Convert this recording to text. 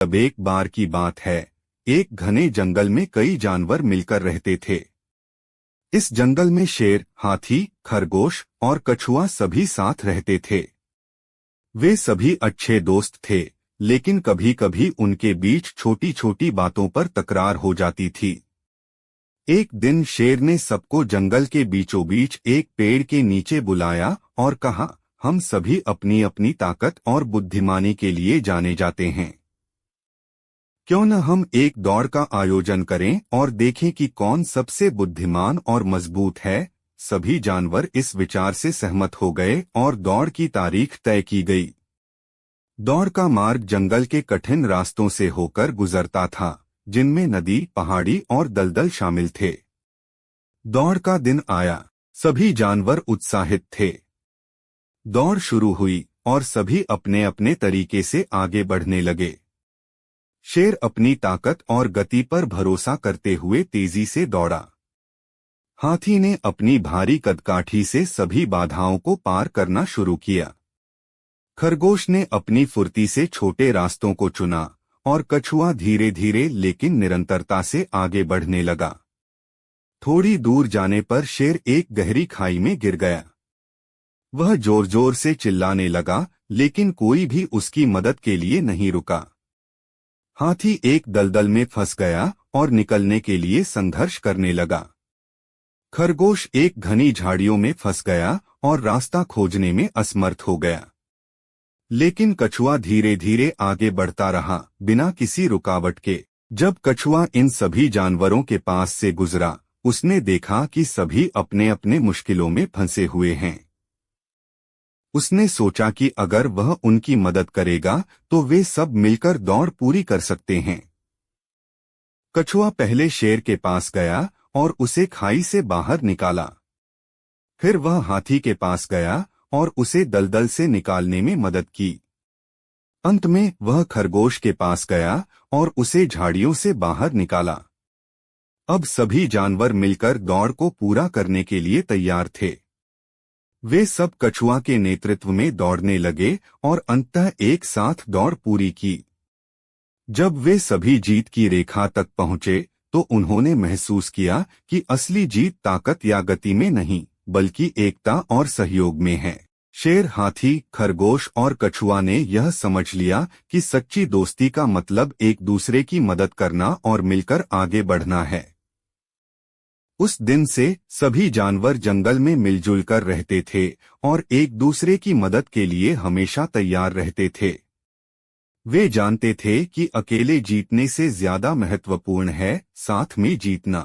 अब एक बार की बात है, एक घने जंगल में कई जानवर मिलकर रहते थे। इस जंगल में शेर, हाथी, खरगोश और कछुआ सभी साथ रहते थे। वे सभी अच्छे दोस्त थे, लेकिन कभी कभी उनके बीच छोटी छोटी बातों पर तकरार हो जाती थी। एक दिन शेर ने सबको जंगल के बीचों बीच एक पेड़ के नीचे बुलाया और कहा, हम सभी अपनी अपनी ताकत और बुद्धिमानी के लिए जाने जाते हैं। क्यों न हम एक दौड़ का आयोजन करें और देखें कि कौन सबसे बुद्धिमान और मजबूत है। सभी जानवर इस विचार से सहमत हो गए और दौड़ की तारीख तय की गई। दौड़ का मार्ग जंगल के कठिन रास्तों से होकर गुजरता था, जिनमें नदी, पहाड़ी और दलदल शामिल थे। दौड़ का दिन आया। सभी जानवर उत्साहित थे। दौड़ शुरू हुई और सभी अपने अपने तरीके से आगे बढ़ने लगे। शेर अपनी ताकत और गति पर भरोसा करते हुए तेजी से दौड़ा। हाथी ने अपनी भारी कदकाठी से सभी बाधाओं को पार करना शुरू किया। खरगोश ने अपनी फुर्ती से छोटे रास्तों को चुना और कछुआ धीरे धीरे लेकिन निरंतरता से आगे बढ़ने लगा। थोड़ी दूर जाने पर शेर एक गहरी खाई में गिर गया। वह जोर जोर से चिल्लाने लगा, लेकिन कोई भी उसकी मदद के लिए नहीं रुका। हाथी एक दलदल में फंस गया और निकलने के लिए संघर्ष करने लगा। खरगोश एक घनी झाड़ियों में फंस गया और रास्ता खोजने में असमर्थ हो गया। लेकिन कछुआ धीरे धीरे आगे बढ़ता रहा, बिना किसी रुकावट के। जब कछुआ इन सभी जानवरों के पास से गुजरा, उसने देखा कि सभी अपने अपने मुश्किलों में फंसे हुए हैं। उसने सोचा कि अगर वह उनकी मदद करेगा तो वे सब मिलकर दौड़ पूरी कर सकते हैं। कछुआ पहले शेर के पास गया और उसे खाई से बाहर निकाला। फिर वह हाथी के पास गया और उसे दलदल से निकालने में मदद की। अंत में वह खरगोश के पास गया और उसे झाड़ियों से बाहर निकाला। अब सभी जानवर मिलकर दौड़ को पूरा करने के लिए तैयार थे। वे सब कछुआ के नेतृत्व में दौड़ने लगे और अंततः एक साथ दौड़ पूरी की। जब वे सभी जीत की रेखा तक पहुंचे तो उन्होंने महसूस किया कि असली जीत ताकत या गति में नहीं, बल्कि एकता और सहयोग में है। शेर, हाथी, खरगोश और कछुआ ने यह समझ लिया कि सच्ची दोस्ती का मतलब एक दूसरे की मदद करना और मिलकर आगे बढ़ना है। उस दिन से सभी जानवर जंगल में मिलजुल कर रहते थे और एक दूसरे की मदद के लिए हमेशा तैयार रहते थे। वे जानते थे कि अकेले जीतने से ज्यादा महत्वपूर्ण है साथ में जीतना।